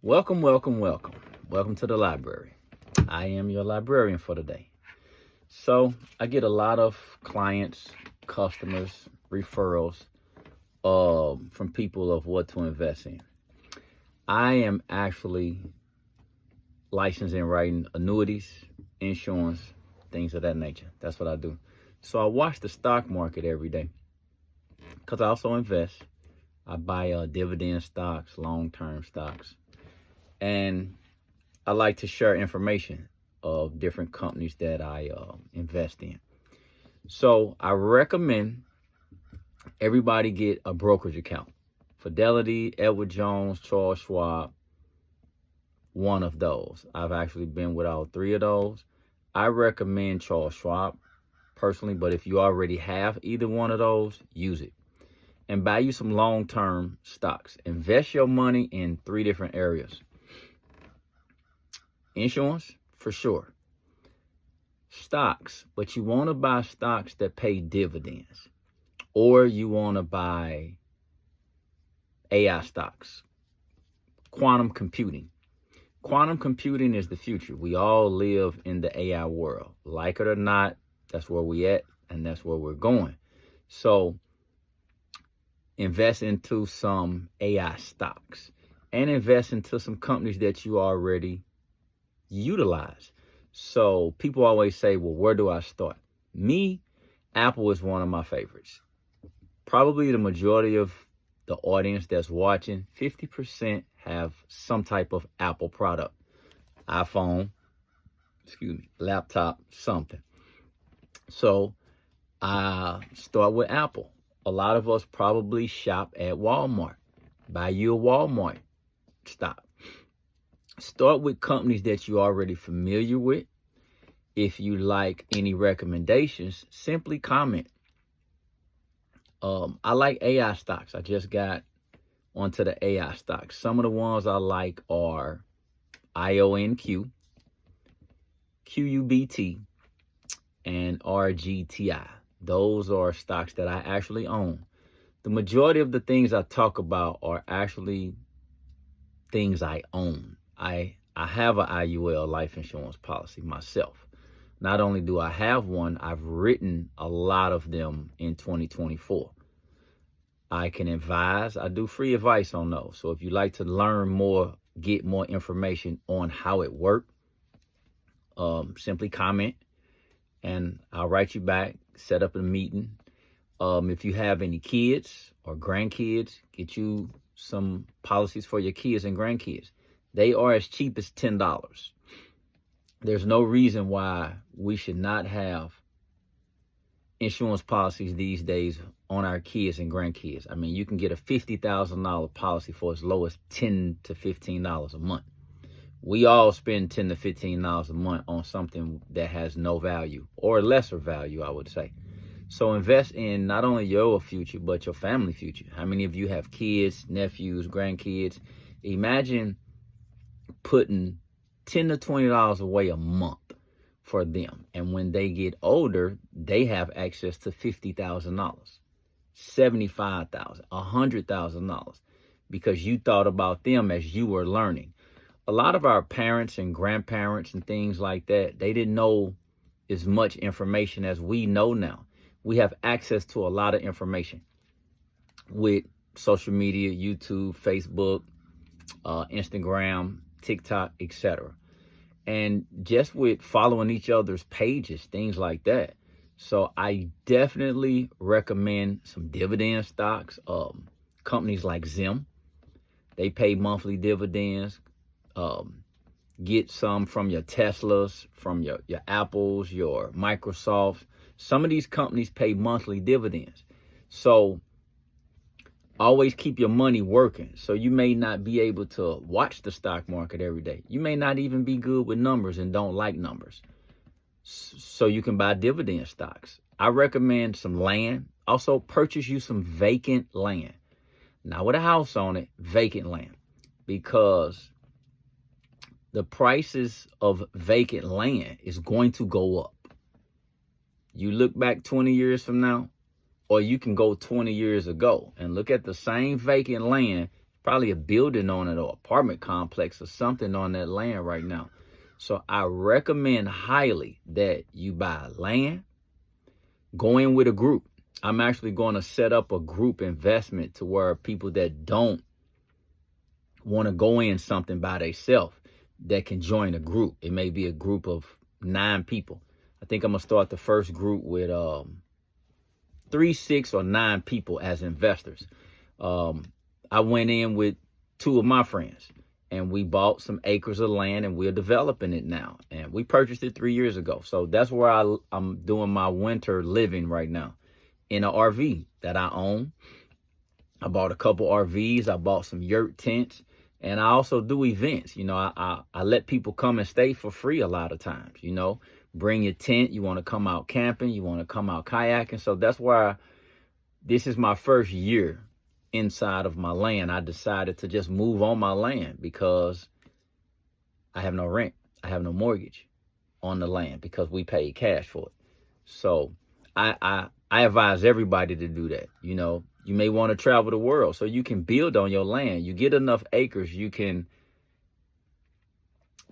Welcome, welcome, welcome. Welcome to the library. I am your librarian for today. So I get a lot of clients, customers, referrals from people of what to invest in. I am actually licensed in writing annuities, insurance, things of that nature. That's what I do. So I watch the stock market every day because I also invest. I buy dividend stocks, long-term stocks. And I like to share information of different companies that I invest in. So I recommend everybody get a brokerage account. Fidelity, Edward Jones, Charles Schwab, one of those. I've actually been with all three of those. I recommend Charles Schwab personally, but if you already have either one of those, use it. And buy you some long-term stocks. Invest your money in three different areas. Insurance, for sure. Stocks, but you want to buy stocks that pay dividends. Or you want to buy AI stocks. Quantum computing. Quantum computing is the future. We all live in the AI world. Like it or not, that's where we at, and that's where we're going. So invest into some AI stocks and invest into some companies that you already utilize. So people always say, well, where do I start? Me, Apple is one of my favorites. Probably the majority of the audience that's watching, 50% have some type of Apple product. iPhone, laptop, something. So I start with Apple. A lot of us probably shop at Walmart. Buy you a Walmart stock. Start with companies that you're already familiar with. If you like any recommendations, simply comment. I like AI stocks. I just got onto the AI stocks. Some of the ones I like are IONQ, QUBT, and RGTI. Those are stocks that I actually own. The majority of the things I talk about are actually things I own. I have an IUL life insurance policy myself. Not only do I have one, I've written a lot of them in 2024. I can advise. I do free advice on those. So if you'd like to learn more, get more information on how it works, simply comment and I'll write you back, set up a meeting. If you have any kids or grandkids, get you some policies for your kids and grandkids. They are as cheap as $10. There's no reason why we should not have insurance policies these days on our kids and grandkids. I mean, you can get a $50,000 policy for as low as $10 to $15 a month. We all spend $10 to $15 a month on something that has no value or lesser value, I would say. So invest in not only your future, but your family future. How many of you have kids, nephews, grandkids? Imagine putting $10 to $20 away a month for them. And when they get older, they have access to $50,000, $75,000, $100,000 because you thought about them as you were learning. A lot of our parents and grandparents and things like that, they didn't know as much information as we know now. We have access to a lot of information with social media, YouTube, Facebook, Instagram, TikTok, etc. And just with following each other's pages, things like that. So I definitely recommend some dividend stocks. Companies like Zim, they pay monthly dividends. Get some from your Teslas, from your Apples, your Microsofts. Some of these companies pay monthly dividends. So always keep your money working. So you may not be able to watch the stock market every day. You may not even be good with numbers and don't like numbers. So you can buy dividend stocks. I recommend some land. Also purchase you some vacant land. Not with a house on it, vacant land. Because the prices of vacant land is going to go up. You look back 20 years from now, or you can go 20 years ago and look at the same vacant land probably a building on it or apartment complex or something on that land right now. So I recommend highly that you buy land, go in with a group. I'm actually going to set up a group investment to where people that don't want to go in something by themselves that can join a group. It may be a group of 9 people. I think I'm going to start the first group with 3, 6, or 9 people as investors. I went in with 2 of my friends and we bought some acres of land and we're developing it now. And we purchased it 3 years ago. So that's where I'm doing my winter living right now, in an RV that I own. I bought a couple RVs. I bought some yurt tents. And I also do events. You know, I let people come and stay for free a lot of times. You know, bring your tent. You want to come out camping. You want to come out kayaking. So that's why this is my first year inside of my land. I decided to just move on my land because I have no rent. I have no mortgage on the land because we paid cash for it. So I advise everybody to do that. You know, you may want to travel the world so you can build on your land. You get enough acres, you can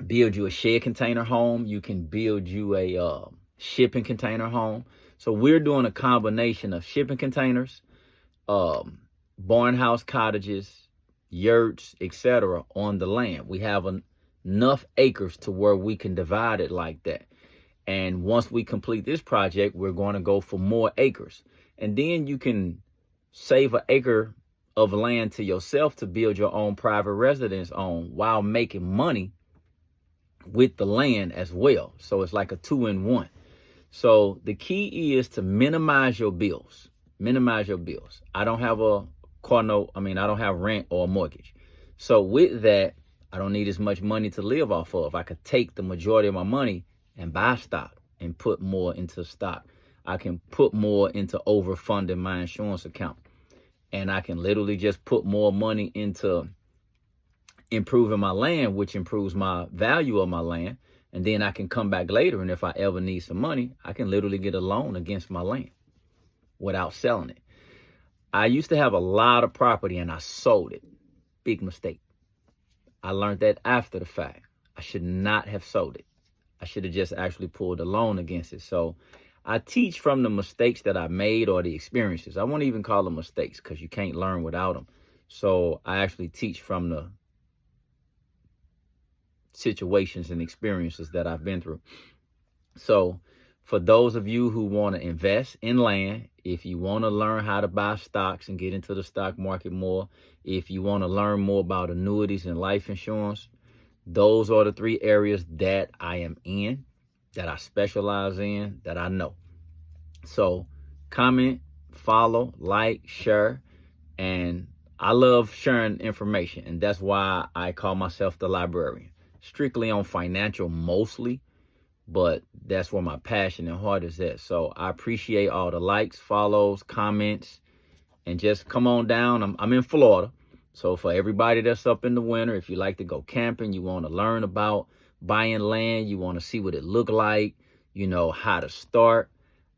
build you a shed container home. You can build you a shipping container home. So we're doing a combination of shipping containers, barn house cottages, yurts, etc. on the land. We have enough acres to where we can divide it like that. And once we complete this project, we're going to go for more acres. And then you can save an acre of land to yourself to build your own private residence on while making money with the land as well. So it's like a 2-in-1. So the key is to minimize your bills. Minimize your bills. I don't have a car note. I don't have rent or a mortgage. So with that, I don't need as much money to live off of. I could take the majority of my money and buy stock and put more into stock. I can put more into overfunding my insurance account. And I can literally just put more money into improving my land, which improves my value of my land. And then I can come back later. And if I ever need some money, I can literally get a loan against my land without selling it. I used to have a lot of property and I sold it. Big mistake. I learned that after the fact. I should not have sold it. I should have just actually pulled a loan against it. So I teach from the mistakes that I made or the experiences. I won't even call them mistakes because you can't learn without them. So I actually teach from the situations and experiences that I've been through. So for those of you who want to invest in land, if you want to learn how to buy stocks and get into the stock market more, if you want to learn more about annuities and life insurance, those are the 3 areas that I am in, that I specialize in, that I know. So comment, follow, like, share, and I love sharing information. And that's why I call myself the librarian. Strictly on financial mostly, but that's where my passion and heart is at. So I appreciate all the likes, follows, comments, and just come on down. I'm in Florida. So for everybody that's up in the winter, if you like to go camping, you want to learn about buying land, you want to see what it look like, you know, how to start.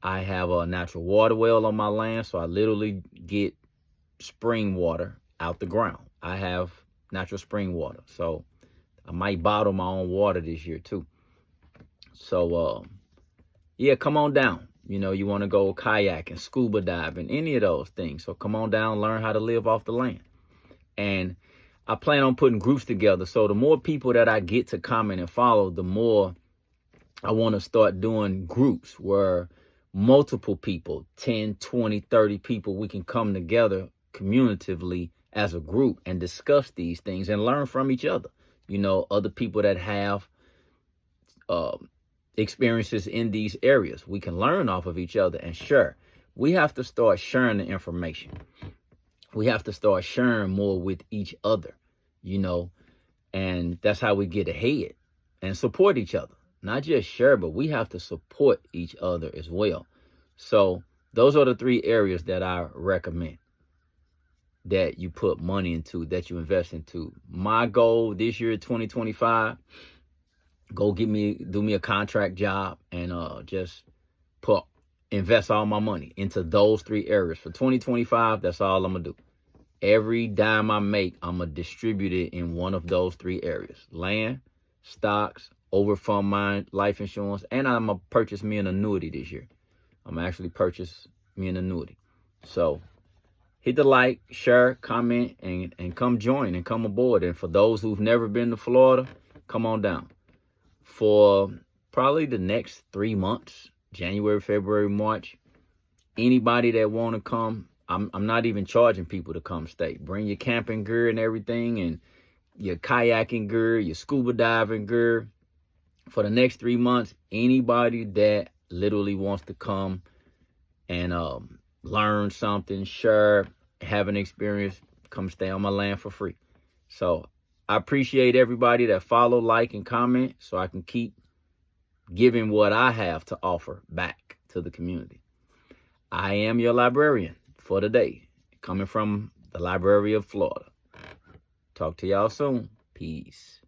I have a natural water well on my land, so I literally get spring water out the ground. I have natural spring water, so I might bottle my own water this year too. So, yeah, come on down. You know, you want to go kayaking, scuba diving, any of those things. So come on down, learn how to live off the land. And I plan on putting groups together. So the more people that I get to comment and follow, the more I want to start doing groups where multiple people, 10, 20, 30 people, we can come together communitively as a group and discuss these things and learn from each other. You know, other people that have experiences in these areas. We can learn off of each other and share. We have to start sharing the information. We have to start sharing more with each other, you know, and that's how we get ahead and support each other. Not just share, but we have to support each other as well. So those are the 3 areas that I recommend that you put money into, that you invest into. My goal this year, 2025, do me a contract job and just invest all my money into those 3 areas. For 2025, that's all I'm gonna do. every dime I make, I'm going to distribute it in one of those 3 areas: land, stocks, overfund my life insurance, and I'm going to purchase me an annuity this year. I'm going to actually purchase me an annuity. So hit the like, share, comment, and come join and come aboard. And for those who've never been to Florida, come on down. For probably the next 3 months, January, February, March, anybody that want to come, I'm not even charging people to come stay. Bring your camping gear and everything, and your kayaking gear, your scuba diving gear. For the next 3 months, anybody that literally wants to come and learn something, share, have an experience, come stay on my land for free. So I appreciate everybody that follow, like, and comment so I can keep giving what I have to offer back to the community. I am your librarian for the day, coming from the Library of Florida. Talk to y'all soon. Peace.